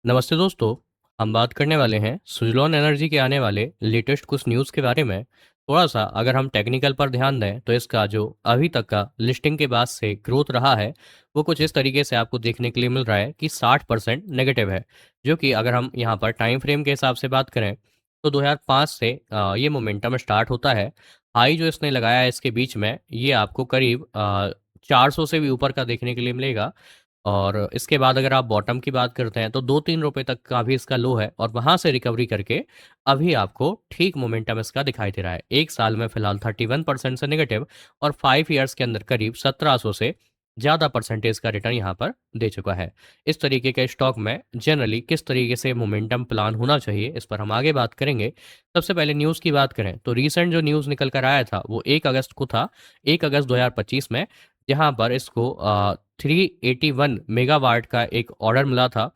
नमस्ते दोस्तों। हम बात करने वाले हैं सुज़लॉन एनर्जी के आने वाले लेटेस्ट कुछ न्यूज़ के बारे में। थोड़ा सा अगर हम टेक्निकल पर ध्यान दें तो इसका जो अभी तक का लिस्टिंग के बाद से ग्रोथ रहा है वो कुछ इस तरीके से आपको देखने के लिए मिल रहा है कि 60% नेगेटिव है। जो कि अगर हम यहाँ पर टाइम फ्रेम के हिसाब से बात करें तो 2005 से ये मोमेंटम स्टार्ट होता है। हाई जो इसने लगाया है इसके बीच में ये आपको करीब 400 से भी ऊपर का देखने के लिए मिलेगा। और इसके बाद अगर आप बॉटम की बात करते हैं तो 2-3 रुपए तक का भी इसका लो है और वहाँ से रिकवरी करके अभी आपको ठीक मोमेंटम इसका दिखाई दे रहा है। 1 साल में फिलहाल 31% से नेगेटिव और 5 ईयर्स के अंदर करीब 1700 से ज़्यादा परसेंटेज का रिटर्न यहाँ पर दे चुका है। इस तरीके के स्टॉक में जनरली किस तरीके से मोमेंटम प्लान होना चाहिए इस पर हम आगे बात करेंगे। सबसे पहले न्यूज़ की बात करें तो रीसेंट जो न्यूज़ निकल कर आया था वो 1 अगस्त को था। 1 अगस्त 2025 में जहाँ पर इसको 381 मेगावाट का एक ऑर्डर मिला था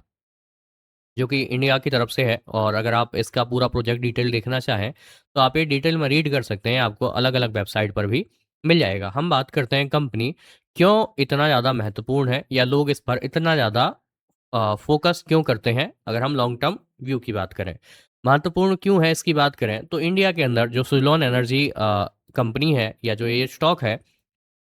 जो कि इंडिया की तरफ से है। और अगर आप इसका पूरा प्रोजेक्ट डिटेल देखना चाहें तो आप ये डिटेल में रीड कर सकते हैं, आपको अलग अलग वेबसाइट पर भी मिल जाएगा। हम बात करते हैं कंपनी क्यों इतना ज़्यादा महत्वपूर्ण है या लोग इस पर इतना ज़्यादा फोकस क्यों करते हैं। अगर हम लॉन्ग टर्म व्यू की बात करें महत्वपूर्ण क्यों है इसकी बात करें तो इंडिया के अंदर जो सुजलॉन एनर्जी कंपनी है या जो ये स्टॉक है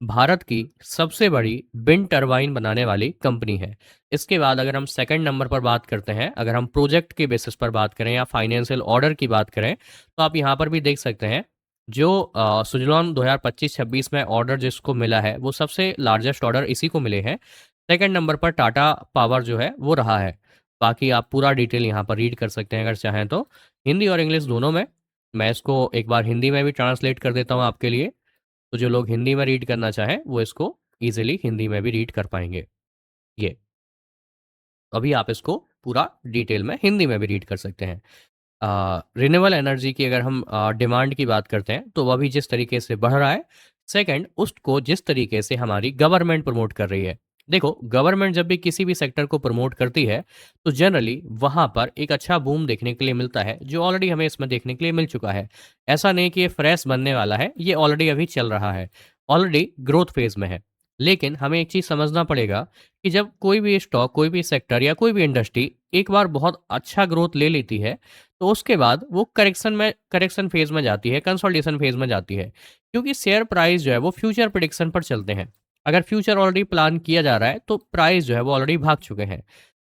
भारत की सबसे बड़ी विंड टरबाइन बनाने वाली कंपनी है। इसके बाद अगर हम सेकंड नंबर पर बात करते हैं, अगर हम प्रोजेक्ट के बेसिस पर बात करें या फाइनेंशियल ऑर्डर की बात करें तो आप यहाँ पर भी देख सकते हैं जो सुजलॉन 2025-26 में ऑर्डर जिसको मिला है वो सबसे लार्जेस्ट ऑर्डर इसी को मिले हैं। सेकंड नंबर पर टाटा पावर जो है वो रहा है। बाकी आप पूरा डिटेल यहाँ पर रीड कर सकते हैं अगर चाहें तो, हिंदी और इंग्लिश दोनों में। मैं इसको एक बार हिंदी में भी ट्रांसलेट कर देता हूँ आपके लिए, तो जो लोग हिंदी में रीड करना चाहें वो इसको इजीली हिंदी में भी रीड कर पाएंगे। ये अभी आप इसको पूरा डिटेल में हिंदी में भी रीड कर सकते हैं। रिन्यूएबल एनर्जी की अगर हम डिमांड की बात करते हैं तो वह भी जिस तरीके से बढ़ रहा है, सेकंड उसको जिस तरीके से हमारी गवर्नमेंट प्रमोट कर रही है। देखो गवर्नमेंट जब भी किसी भी सेक्टर को प्रमोट करती है तो जनरली वहां पर एक अच्छा बूम देखने के लिए मिलता है जो ऑलरेडी हमें इसमें देखने के लिए मिल चुका है। ऐसा नहीं कि ये फ्रेश बनने वाला है, ये ऑलरेडी अभी चल रहा है, ऑलरेडी ग्रोथ फेज में है। लेकिन हमें एक चीज़ समझना पड़ेगा कि जब कोई भी स्टॉक कोई भी सेक्टर या कोई भी इंडस्ट्री एक बार बहुत अच्छा ग्रोथ ले लेती है तो उसके बाद वो करेक्शन फेज में जाती है, कंसोलिडेशन फेज में जाती है। क्योंकि शेयर प्राइस जो है वो फ्यूचर प्रिडिक्शन पर चलते हैं। अगर फ्यूचर ऑलरेडी प्लान किया जा रहा है तो प्राइस जो है वो ऑलरेडी भाग चुके हैं।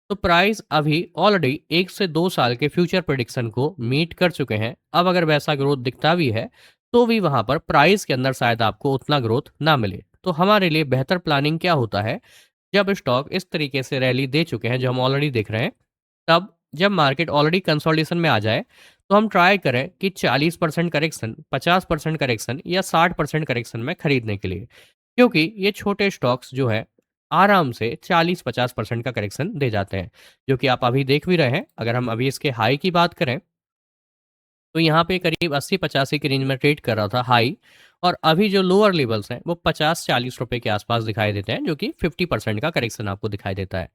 तो प्राइस अभी ऑलरेडी 1 से 2 साल के फ्यूचर प्रिडिक्शन को मीट कर चुके हैं। अब अगर वैसा ग्रोथ दिखता भी है तो भी वहां पर प्राइस के अंदर शायद आपको उतना ग्रोथ ना मिले। तो हमारे लिए बेहतर प्लानिंग क्या होता है, जब स्टॉक इस तरीके से रैली दे चुके हैं जो हम ऑलरेडी देख रहे हैं, तब जब मार्केट ऑलरेडी कंसोलिडेशन में आ जाए तो हम ट्राई करें कि 40% करेक्शन, 50% करेक्शन या 60% करेक्शन में खरीदने के लिए। क्योंकि ये छोटे स्टॉक्स जो है आराम से 40-50% का करेक्शन दे जाते हैं, जो कि आप अभी देख भी रहे हैं। अगर हम अभी इसके हाई की बात करें तो यहाँ पे करीब 80-85 की रेंज में ट्रेड कर रहा था हाई, और अभी जो लोअर लेवल्स हैं वो 50-40 रुपए के आसपास दिखाई देते हैं, जो कि 50% का करेक्शन आपको दिखाई देता है।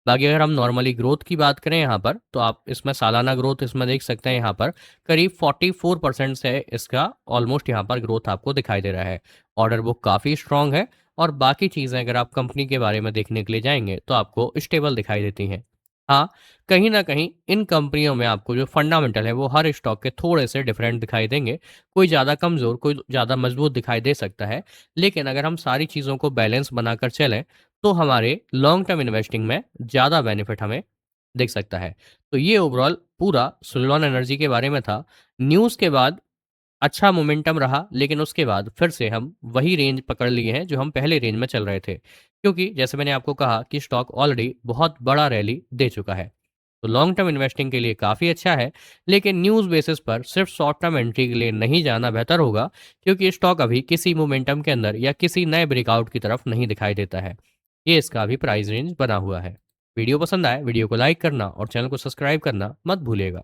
बाकी अगर हम नॉर्मली ग्रोथ की बात करें यहाँ पर तो आप इसमें सालाना ग्रोथ इसमें देख सकते हैं। यहाँ पर करीब 44% से इसका ऑलमोस्ट यहाँ पर ग्रोथ आपको दिखाई दे रहा है। ऑर्डर बुक काफ़ी स्ट्रांग है और बाकी चीज़ें अगर आप कंपनी के बारे में देखने के लिए जाएंगे तो आपको स्टेबल दिखाई देती हैं। हाँ, कहीं न कहीं इन कंपनियों में आपको जो फंडामेंटल है वो हर स्टॉक के थोड़े से डिफरेंट दिखाई देंगे। कोई ज़्यादा कमज़ोर, कोई ज़्यादा मजबूत दिखाई दे सकता है। लेकिन अगर हम सारी चीज़ों को बैलेंस बनाकर चलें तो हमारे लॉन्ग टर्म इन्वेस्टिंग में ज़्यादा बेनिफिट हमें दिख सकता है। तो ये ओवरऑल पूरा सुज़लॉन एनर्जी के बारे में था। न्यूज़ के बाद अच्छा मोमेंटम रहा, लेकिन उसके बाद फिर से हम वही रेंज पकड़ लिए हैं जो हम पहले रेंज में चल रहे थे। क्योंकि जैसे मैंने आपको कहा कि स्टॉक ऑलरेडी बहुत बड़ा रैली दे चुका है। तो लॉन्ग टर्म इन्वेस्टिंग के लिए काफ़ी अच्छा है, लेकिन न्यूज़ बेसिस पर सिर्फ शॉर्ट टर्म एंट्री के लिए नहीं जाना बेहतर होगा। क्योंकि स्टॉक अभी किसी मोमेंटम के अंदर या किसी नए ब्रेकआउट की तरफ नहीं दिखाई देता है। ये इसका अभी प्राइस रेंज बना हुआ है। वीडियो पसंद आए वीडियो को लाइक करना और चैनल को सब्सक्राइब करना मत भूलिएगा।